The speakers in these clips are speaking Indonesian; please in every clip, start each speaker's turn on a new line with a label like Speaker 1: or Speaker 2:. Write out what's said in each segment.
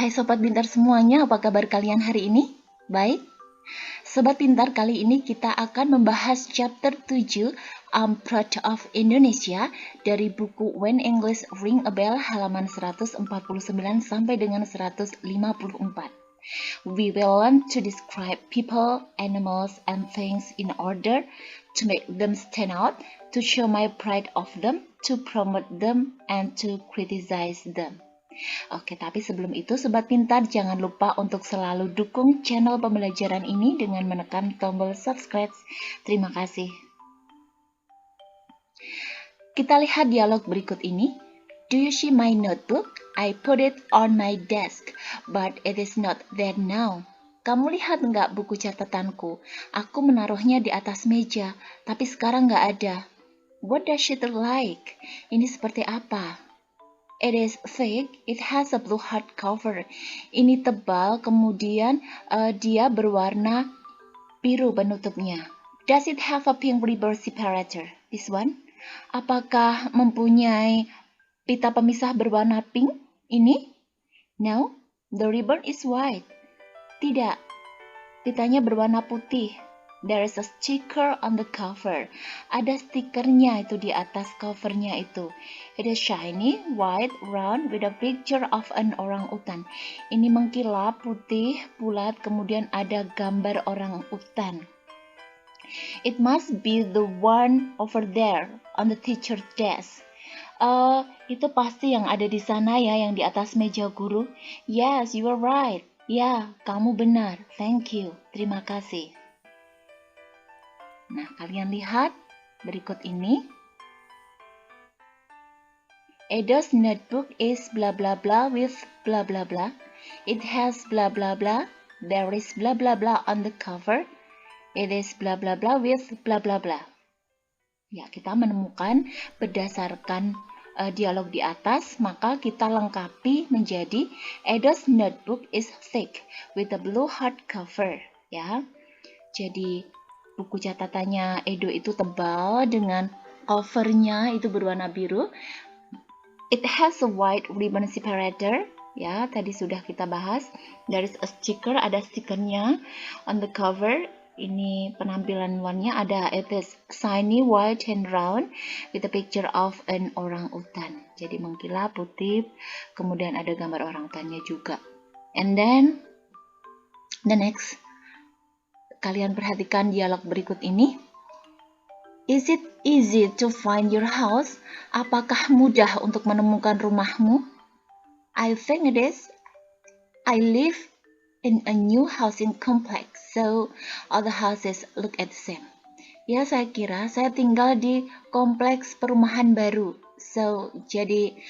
Speaker 1: Hai Sobat Pintar semuanya, apa kabar kalian hari ini? Baik? Sobat Pintar, kali ini kita akan membahas chapter 7 I'm Proud of Indonesia dari buku When English Ring a Bell halaman 149 sampai dengan 154. We will learn to describe people, animals, and things in order to make them stand out, to show my pride of them, to promote them, and to criticize them. Oke, tapi sebelum itu Sobat Pintar jangan lupa untuk selalu dukung channel pembelajaran ini dengan menekan tombol subscribe. Terima kasih. Kita lihat dialog berikut ini. Do you see my notebook? I put it on my desk, but it is not there now. Kamu lihat nggak buku catatanku? Aku menaruhnya di atas meja, tapi sekarang nggak ada. What does it look like? Ini seperti apa? It is thick, it has a blue hardcover. Ini tebal, kemudian dia berwarna biru penutupnya. Does it have a pink ribbon separator? This one? Apakah mempunyai pita pemisah berwarna pink? Ini? No, the ribbon is white. Tidak, pitanya berwarna putih. There is a sticker on the cover. Ada stikernya itu di atas covernya itu. It is shiny, white, round with a picture of an orangutan. Ini mengkilap, putih, bulat, kemudian ada gambar orang utan. It must be the one over there on the teacher's desk. Itu pasti yang ada di sana ya, yang di atas meja guru. Yes, you are right. Ya, kamu benar. Thank you. Terima kasih. Nah, kalian lihat berikut ini. Edo's notebook is blah blah blah with blah blah blah. It has blah blah blah. There is blah blah blah on the cover. It is blah blah blah with blah blah blah. Ya, kita menemukan berdasarkan dialog di atas, maka kita lengkapi menjadi Edo's notebook is thick with a blue hardcover. Ya, jadi buku catatannya Edo itu tebal dengan covernya itu berwarna biru. It has a white ribbon separator. Ya, tadi sudah kita bahas. There is a sticker, ada stikernya on the cover. Ini penampilan luarnya ada it is shiny, white, and round with a picture of an orangutan. Jadi mengkilap, putih, kemudian ada gambar orangutannya juga. And then the next, kalian perhatikan dialog berikut ini. Is it easy to find your house? Apakah mudah untuk menemukan rumahmu? I think it is. I live in a new housing complex, so all the houses look at the same. Ya, saya kira saya tinggal di kompleks perumahan baru. So, jadi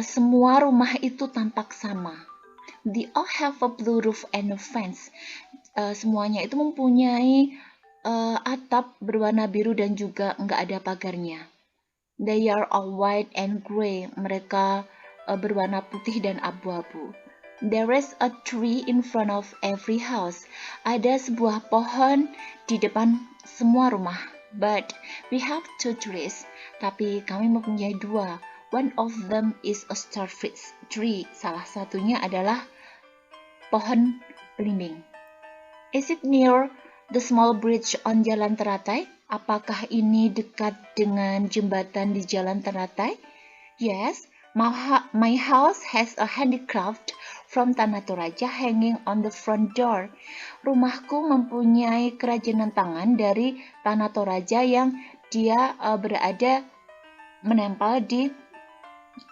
Speaker 1: semua rumah itu tampak sama. They all have a blue roof and a fence. Semuanya itu mempunyai atap berwarna biru dan juga nggak ada pagarnya. They are all white and gray. Mereka berwarna putih dan abu-abu. There is a tree in front of every house. Ada sebuah pohon di depan semua rumah. But we have two trees. Tapi kami mempunyai dua. One of them is a starfish tree. Salah satunya adalah pohon belimbing. Is it near the small bridge on Jalan Teratai? Apakah ini dekat dengan jembatan di Jalan Teratai? Yes, my house has a handicraft from Tanah Toraja hanging on the front door. Rumahku mempunyai kerajinan tangan dari Tanah Toraja yang dia berada menempel di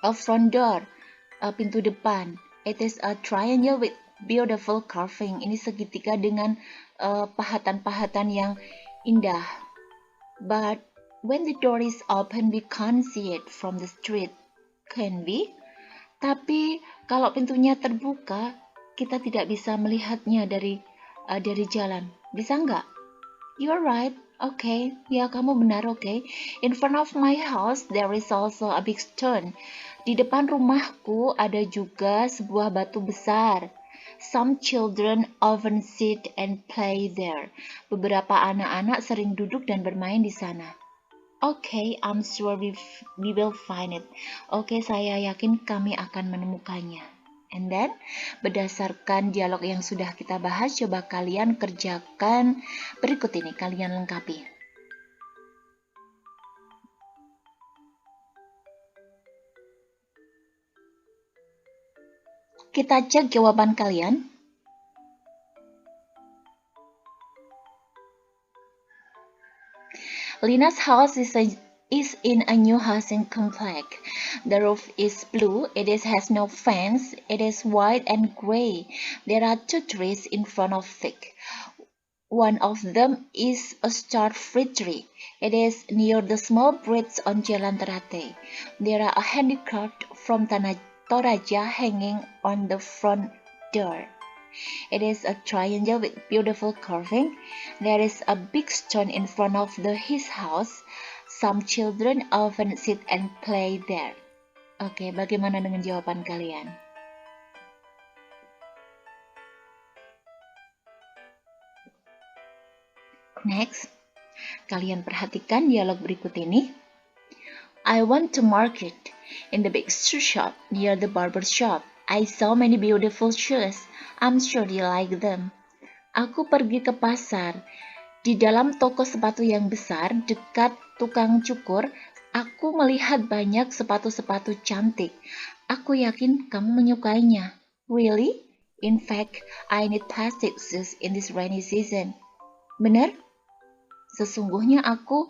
Speaker 1: front door, pintu depan. It is a triangle with beautiful carving. Ini segitiga dengan pahatan-pahatan yang indah. But when the door is open, we can't see it from the street. Can we? Tapi kalau pintunya terbuka, kita tidak bisa melihatnya dari jalan. Bisa nggak? You're right. Okay, ya kamu benar, okay. In front of my house, there is also a big stone. Di depan rumahku ada juga sebuah batu besar. Some children often sit and play there. Beberapa anak-anak sering duduk dan bermain di sana. Okay, I'm sure we will find it. Oke, saya yakin kami akan menemukannya. And then, berdasarkan dialog yang sudah kita bahas, coba kalian kerjakan berikut ini, kalian lengkapi. Kita cek jawaban kalian. Lina's house is in a new housing complex. The roof is blue. Has no fence. It is white and gray. There are 2 trees in front of it. One of them is a star-fruit tree. It is near the small bridge on Jalan Ternate. There are a handicraft from Tanah Toraja hanging on the front door. It is a triangle with beautiful carving. There is a big stone in front of his house. Some children often sit and play there. Oke, bagaimana dengan jawaban kalian? Next, kalian perhatikan dialog berikut ini. I went to market in the big shoe shop near the barber shop. I saw many beautiful shoes. I'm sure you like them. Aku pergi ke pasar. Di dalam toko sepatu yang besar dekat tukang cukur, aku melihat banyak sepatu-sepatu cantik. Aku yakin kamu menyukainya. Really? In fact, I need plastic shoes in this rainy season. Benar? Sesungguhnya aku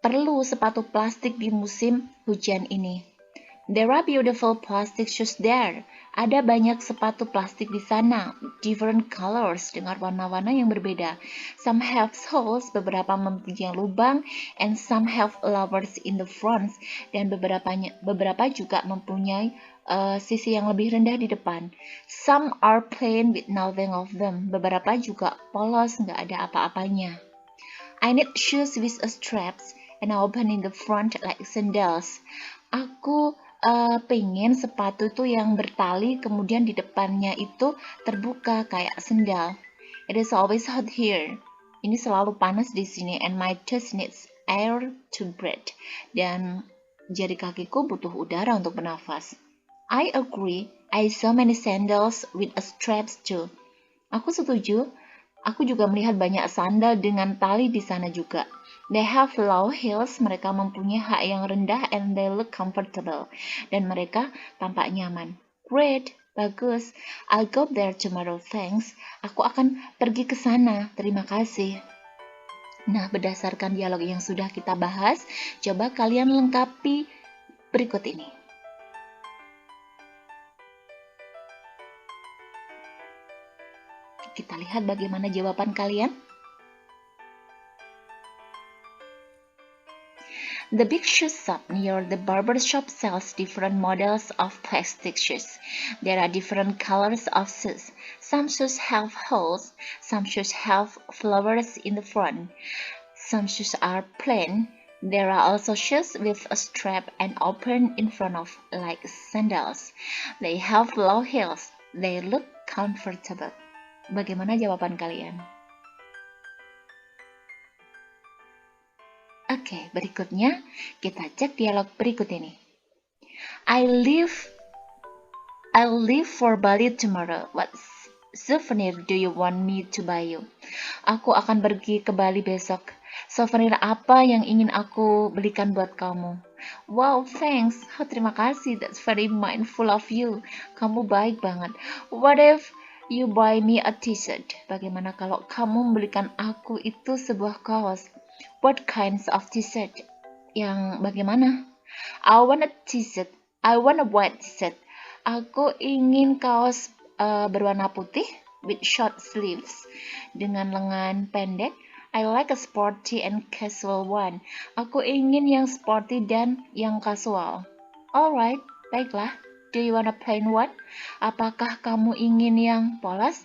Speaker 1: perlu sepatu plastik di musim hujan ini. There are beautiful plastic shoes there. Ada banyak sepatu plastik di sana, different colors, dengan warna-warna yang berbeda. Some have holes, beberapa mempunyai lubang, and some have flowers in the front, dan beberapa juga mempunyai sisi yang lebih rendah di depan. Some are plain with nothing of them. Beberapa juga polos, nggak ada apa-apanya. I need shoes with straps and open in the front like sandals. Aku pengen sepatu tuh yang bertali, kemudian di depannya itu terbuka kayak sendal. It is always hot here. Ini selalu panas di sini, and my toes needs air to breathe. Dan jari kakiku butuh udara untuk bernafas. I agree. I saw many sandals with straps too. Aku setuju. Aku juga melihat banyak sandal dengan tali di sana juga. They have low heels, mereka mempunyai hak yang rendah, and they look comfortable. Dan mereka tampak nyaman. Great, bagus. I'll go there tomorrow, thanks. Aku akan pergi ke sana, terima kasih. Nah, berdasarkan dialog yang sudah kita bahas, coba kalian lengkapi berikut ini. Kita lihat bagaimana jawaban kalian. The big shoe shop near the barber shop sells different models of plastic shoes. There are different colors of shoes. Some shoes have holes. Some shoes have flowers in the front. Some shoes are plain. There are also shoes with a strap and open in front of like sandals. They have low heels. They look comfortable. Bagaimana jawaban kalian? Oke, berikutnya kita cek dialog berikut ini. I'll leave for Bali tomorrow. What souvenir do you want me to buy you? Aku akan pergi ke Bali besok. Souvenir apa yang ingin aku belikan buat kamu? Wow, thanks. Oh, terima kasih. That's very mindful of you. Kamu baik banget. What if you buy me a t-shirt? Bagaimana kalau kamu membelikan aku itu sebuah kaos? What kinds of t-shirt? Yang bagaimana? I want a t-shirt. I want a white t-shirt. Aku ingin kaos berwarna putih with short sleeves dengan lengan pendek. I like a sporty and casual one. Aku ingin yang sporty dan yang casual. Alright, baiklah. Do you want a plain one? Apakah kamu ingin yang polos?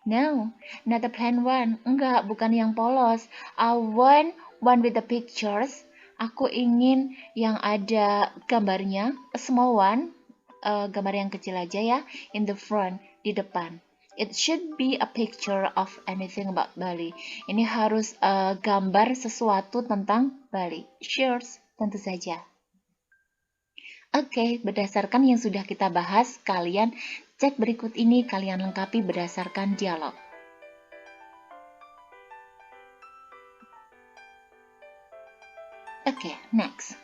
Speaker 1: No, not a plain one. Enggak, bukan yang polos. I want one with the pictures. Aku ingin yang ada gambarnya. A small one. Gambar yang kecil aja ya. In the front, di depan. It should be a picture of anything about Bali. Ini harus gambar sesuatu tentang Bali. Sure, tentu saja. Oke, berdasarkan yang sudah kita bahas, kalian Cek berikut ini kalian lengkapi berdasarkan dialog. Okay, next.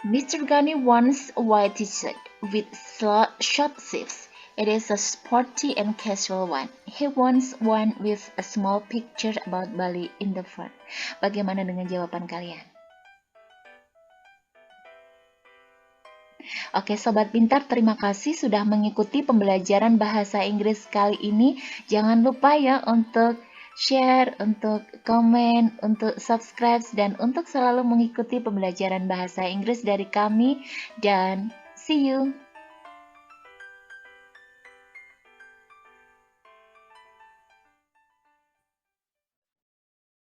Speaker 1: Mr. Ghani wants a white t-shirt with short sleeves. It is a sporty and casual one. He wants one with a small picture about Bali in the front. Bagaimana dengan jawaban kalian? Oke Sobat Pintar, terima kasih sudah mengikuti pembelajaran bahasa Inggris kali ini. Jangan lupa ya untuk share, untuk komen, untuk subscribe, dan untuk selalu mengikuti pembelajaran bahasa Inggris dari kami. Dan see you!